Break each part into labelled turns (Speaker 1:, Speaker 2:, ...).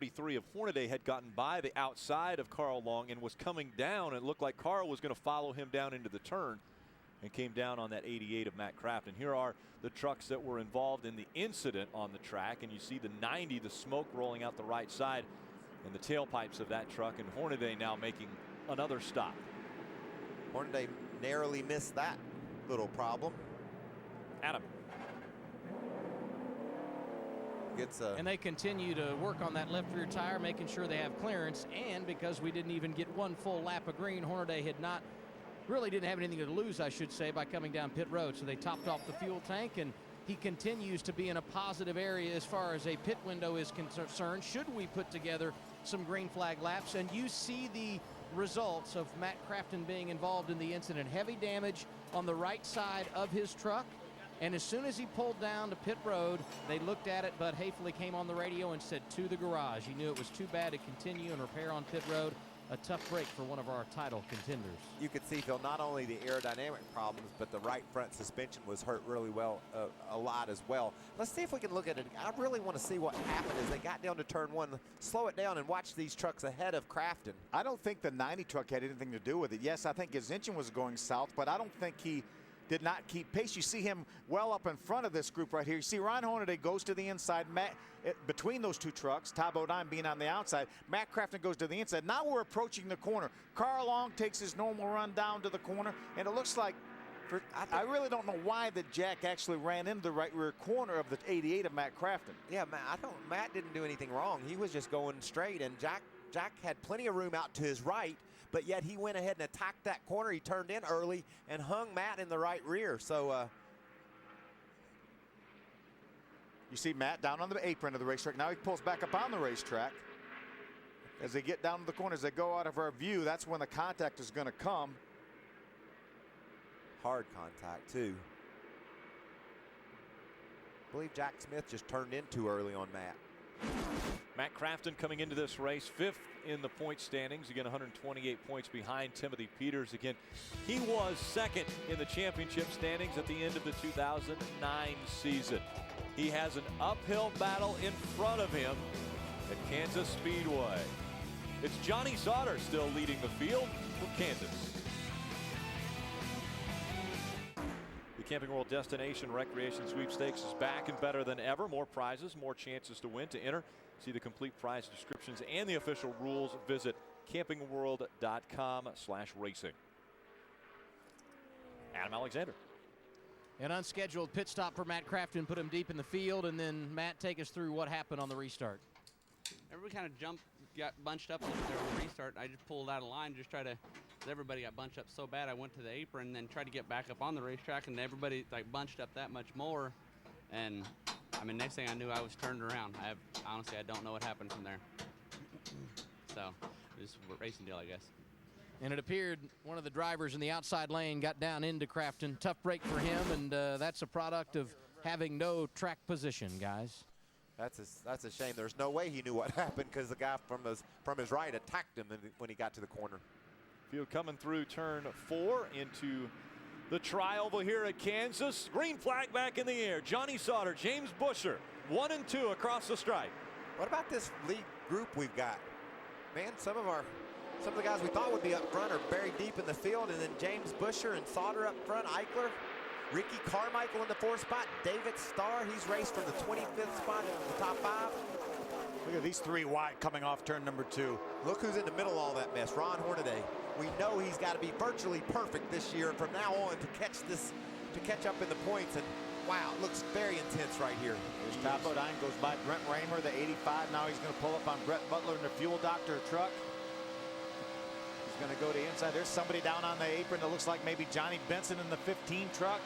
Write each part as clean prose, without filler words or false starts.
Speaker 1: 33 of Hornaday had gotten by the outside of Carl Long and was coming down. It looked like Carl was going to follow him down into the turn and came down on that 88 of Matt Crafton. Here are the trucks that were involved in the incident on the track, and you see the 90, the smoke rolling out the right side and the tailpipes of that truck, and Hornaday now making another stop.
Speaker 2: Hornaday narrowly missed that little problem.
Speaker 1: Adam.
Speaker 3: And they continue to work on that left rear tire, making sure they have clearance. And because we didn't even get one full lap of green, Hornaday really didn't have anything to lose, I should say, by coming down pit road. So they topped off the fuel tank, and he continues to be in a positive area as far as a pit window is concerned, should we put together some green flag laps. And you see the results of Matt Crafton being involved in the incident. Heavy damage on the right side of his truck. And as soon as he pulled down to pit road, they looked at it. Bud Hafley came on the radio and said, to the garage. He knew it was too bad to continue and repair on pit road. A tough break for one of our title contenders.
Speaker 2: You could see, Phil, not only the aerodynamic problems, but the right front suspension was hurt really well, a lot as well. Let's see if we can look at it. I really want to see what happened as they got down to turn one. Slow it down and watch these trucks ahead of Crafton.
Speaker 4: I don't think the 90 truck had anything to do with it. Yes, I think his engine was going south, but I don't think he did not keep pace. You see him well up in front of this group right here. You see Ron Hornaday goes to the inside. Between those two trucks, Ty Bodine being on the outside, Matt Crafton goes to the inside. Now we're approaching the corner. Carl Long takes his normal run down to the corner, and it looks like, I really don't know why that Jack actually ran into the right rear corner of the 88 of Matt Crafton.
Speaker 2: Yeah, Matt didn't do anything wrong. He was just going straight, and Jack had plenty of room out to his right, but yet he went ahead and attacked that corner. He turned in early and hung Matt in the right rear. So
Speaker 4: you see Matt down on the apron of the racetrack. Now he pulls back up on the racetrack. As they get down to the corner, as they go out of our view, that's when the contact is going to come.
Speaker 2: Hard contact, too. I believe Jack Smith just turned in too early on Matt.
Speaker 1: Matt Crafton coming into this race 5th in the point standings. Again, 128 points behind Timothy Peters. Again, he was 2nd in the championship standings at the end of the 2009 season. He has an uphill battle in front of him at Kansas Speedway. It's Johnny Sauter still leading the field from Kansas. The Camping World Destination Recreation Sweepstakes is back and better than ever. More prizes, more chances to win. To enter, see the complete prize descriptions and the official rules. Visit campingworld.com/racing. Adam Alexander.
Speaker 3: An unscheduled pit stop for Matt Crafton put him deep in the field, and then Matt, take us through what happened on the restart.
Speaker 5: Everybody kind of got bunched up there on the restart. I just pulled out of line, everybody got bunched up so bad. I went to the apron and then tried to get back up on the racetrack, and everybody bunched up that much more. And next thing I knew, I was turned around. Honestly, I don't know what happened from there. So just a racing deal, I guess.
Speaker 3: And it appeared one of the drivers in the outside lane got down into Crafton. Tough break for him, and that's a product of having no track position, guys.
Speaker 2: That's a shame. There's no way he knew what happened, because the guy from his right attacked him when he got to the corner.
Speaker 1: Field coming through turn 4 into the tri-oval here at Kansas. Green flag back in the air. Johnny Sauter, James Busher, 1 and 2 across the stripe.
Speaker 2: What about this lead group we've got? Man, some of the guys we thought would be up front are buried deep in the field, and then James Busher and Sauter up front, Eichler, Ricky Carmichael in the 4th spot, David Starr, he's raced from the 25th spot into the top 5.
Speaker 4: Look at these 3 wide coming off turn number 2.
Speaker 2: Look who's in the middle of all that mess, Ron Hornaday. We know he's got to be virtually perfect this year from now on to catch up in the points, and wow, it looks very intense right here.
Speaker 4: There's Ty Bodine, goes by Brent Raymer, the 85. Now he's going to pull up on Brett Butler in the Fuel Doctor truck. He's going to go to the inside. There's somebody down on the apron that looks like maybe Johnny Benson in the 15 truck.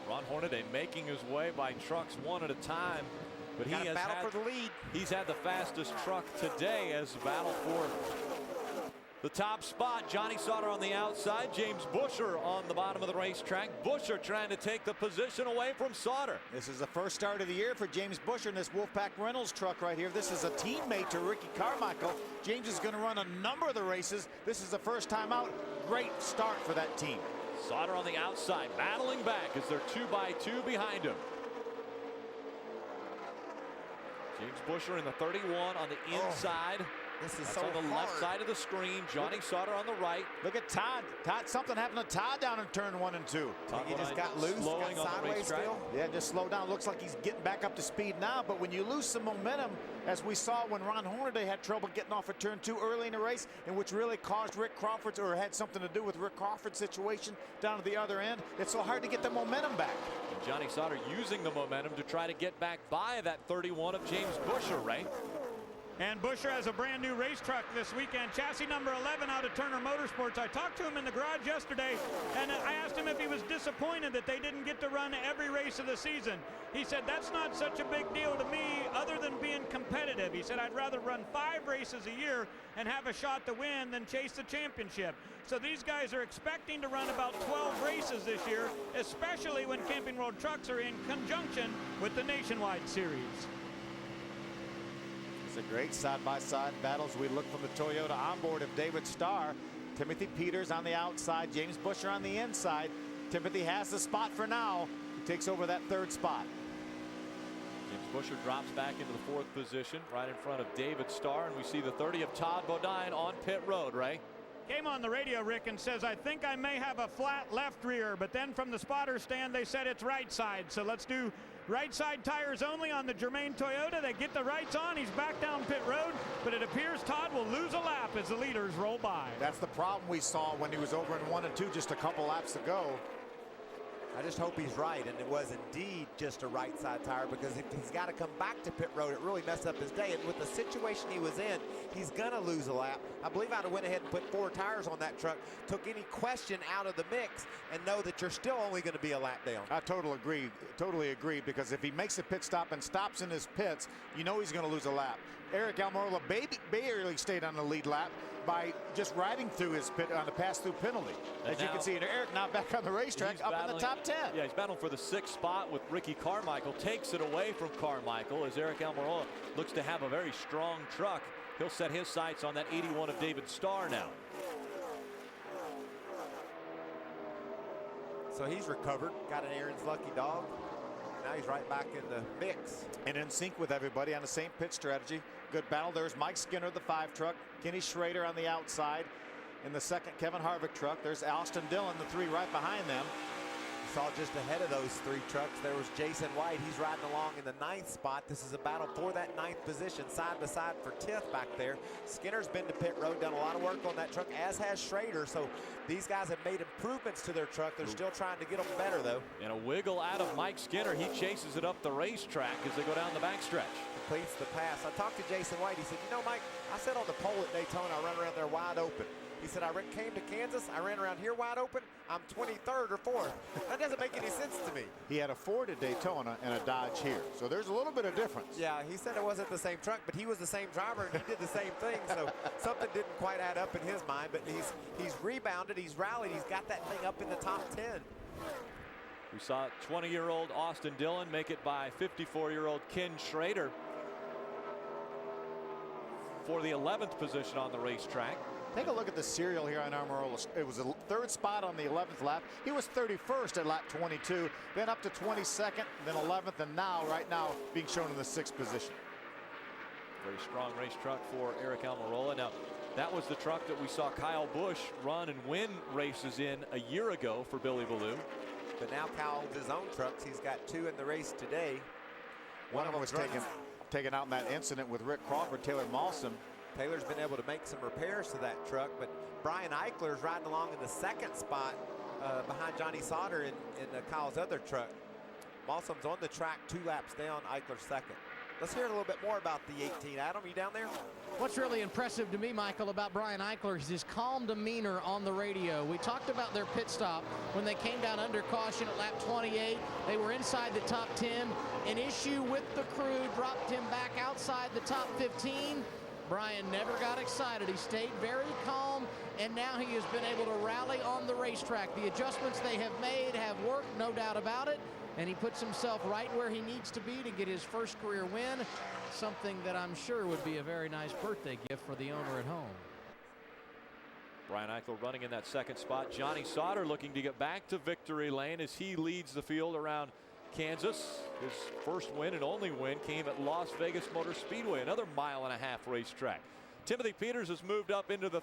Speaker 1: Ron Hornaday making his way by trucks one at a time, but
Speaker 2: he has battle for the lead.
Speaker 1: He's had the fastest truck today as a battle for the top spot. Johnny Sauter on the outside, James Busher on the bottom of the racetrack. Busher trying to take the position away from Sauter.
Speaker 4: This is the first start of the year for James Busher in this Wolfpack Reynolds truck right here. This is a teammate to Ricky Carmichael. James is going to run a number of the races. This is the first time out. Great start for that team.
Speaker 1: Sauter on the outside, battling back as they're 2 by 2 behind him. James Busher in the 31 on the inside.
Speaker 2: This is
Speaker 1: That's
Speaker 2: so
Speaker 1: on the
Speaker 2: hard.
Speaker 1: left side of the screen. Johnny Sauter on the right.
Speaker 4: Look at Todd. Something happened to Todd down in turn 1 and 2.
Speaker 2: He just got loose,
Speaker 1: slowing
Speaker 2: got
Speaker 1: on the
Speaker 2: sideways
Speaker 1: racetrack.
Speaker 2: still.
Speaker 4: Yeah, just slow down. Looks like he's getting back up to speed now. But when you lose some momentum, as we saw when Ron Hornaday had trouble getting off of turn 2 early in the race, and which really caused Rick Crawford's, or had something to do with Rick Crawford's situation down at the other end, it's so hard to get the momentum back.
Speaker 1: And Johnny Sauter using the momentum to try to get back by that 31 of James Busher, Ray.
Speaker 6: And Busher has a brand new race truck this weekend, chassis number 11 out of Turner Motorsports. I talked to him in the garage yesterday, and I asked him if he was disappointed that they didn't get to run every race of the season. He said, that's not such a big deal to me other than being competitive. He said, I'd rather run 5 races a year and have a shot to win than chase the championship. So these guys are expecting to run about 12 races this year, especially when Camping World Trucks are in conjunction with the Nationwide Series.
Speaker 4: It's a great side-by-side battles. We look from the Toyota onboard of David Starr. Timothy Peters on the outside, James Busher on the inside. Timothy has the spot for now. He takes over that 3rd spot.
Speaker 1: James Busher drops back into the 4th position right in front of David Starr, and we see the 30 of Todd Bodine on pit road, Ray.
Speaker 6: Came on the radio, Rick, and says, I think I may have a flat left rear, but then from the spotter stand they said it's right side, so let's do right side tires only on the Germain Toyota. They get the rights on. He's back down pit road, but it appears Todd will lose a lap as the leaders roll by.
Speaker 4: That's the problem we saw when he was over in 1 and 2 just a couple laps ago.
Speaker 2: I just hope he's right, and it was indeed just a right side tire, because if he's got to come back to pit road, it really messed up his day. And with the situation he was in, he's gonna lose a lap. I believe I'd have went ahead and put 4 tires on that truck, took any question out of the mix, and know that you're still only going to be a lap down.
Speaker 4: I totally agree, because if he makes a pit stop and stops in his pits, you know he's going to lose a lap. Eric Almirola barely stayed on the lead lap by just riding through his pit on the pass-through penalty. As you can see, and Eric now back on the racetrack up in the top 10.
Speaker 1: Yeah, he's battling for the 6th spot with Ricky Carmichael. Takes it away from Carmichael as Eric Almirola looks to have a very strong truck. He'll set his sights on that 81 of David Starr now.
Speaker 2: So he's recovered, got an Aaron's lucky dog. Now he's right back in the mix.
Speaker 4: And in sync with everybody on the same pit strategy. Good battle. There's Mike Skinner, the 5 truck. Kenny Schrader on the outside. In the 2nd, Kevin Harvick truck. There's Austin Dillon, the 3 right behind them.
Speaker 2: Saw just ahead of those 3 trucks, there was Jason White. He's riding along in the 9th spot. This is a battle for that 9th position, side by side for 10th back there. Skinner's been to pit road, done a lot of work on that truck, as has Schrader. So these guys have made improvements to their truck. They're still trying to get them better, though.
Speaker 1: And a wiggle out of Mike Skinner. He chases it up the racetrack as they go down the backstretch.
Speaker 2: Completes the pass. I talked to Jason White. He said, you know, Mike, I sat on the pole at Daytona. I run around there wide open. He said, I came to Kansas. I ran around here wide open. I'm 23rd or 4th. That doesn't make any sense to me.
Speaker 4: He had a Ford at Daytona and a Dodge here. So there's a little bit of difference.
Speaker 2: Yeah, he said it wasn't the same truck, but he was the same driver and he did the same thing. So something didn't quite add up in his mind, but he's rebounded, he's rallied, he's got that thing up in the top 10.
Speaker 1: We saw 20-year-old Austin Dillon make it by 54-year-old Ken Schrader for the 11th position on the racetrack.
Speaker 4: Take a look at the serial here on Almirola. It was the 3rd spot on the 11th lap. He was 31st at lap 22, then up to 22nd, then 11th, and right now being shown in the 6th position.
Speaker 1: Very strong race truck for Eric Almirola. Now, that was the truck that we saw Kyle Busch run and win races in a year ago for Billy Ballou.
Speaker 2: But now Kyle owns his own trucks. He's got 2 in the race today.
Speaker 4: One of them was taken out in that incident with Rick Crawford, Taylor Mawson.
Speaker 2: Taylor's been able to make some repairs to that truck, but Brian Eichler's riding along in the 2nd spot behind Johnny Sauter in Kyle's other truck. Mawson's on the track 2 laps down, Eichler's 2nd. Let's hear a little bit more about the 18. Adam, you down there?
Speaker 3: What's really impressive to me, Michael, about Brian Eichler is his calm demeanor on the radio. We talked about their pit stop when they came down under caution at lap 28. They were inside the top 10. An issue with the crew dropped him back outside the top 15. Brian never got excited. He stayed very calm, and now he has been able to rally on the racetrack. The adjustments they have made have worked, no doubt about it, and he puts himself right where he needs to be to get his first career win, something that I'm sure would be a very nice birthday gift for the owner at home.
Speaker 1: Brian Eichler running in that 2nd spot. Johnny Sauter looking to get back to victory lane as he leads the field around Kansas. His first win and only win came at Las Vegas Motor Speedway, another 1.5 mile racetrack. Timothy Peters has moved up into the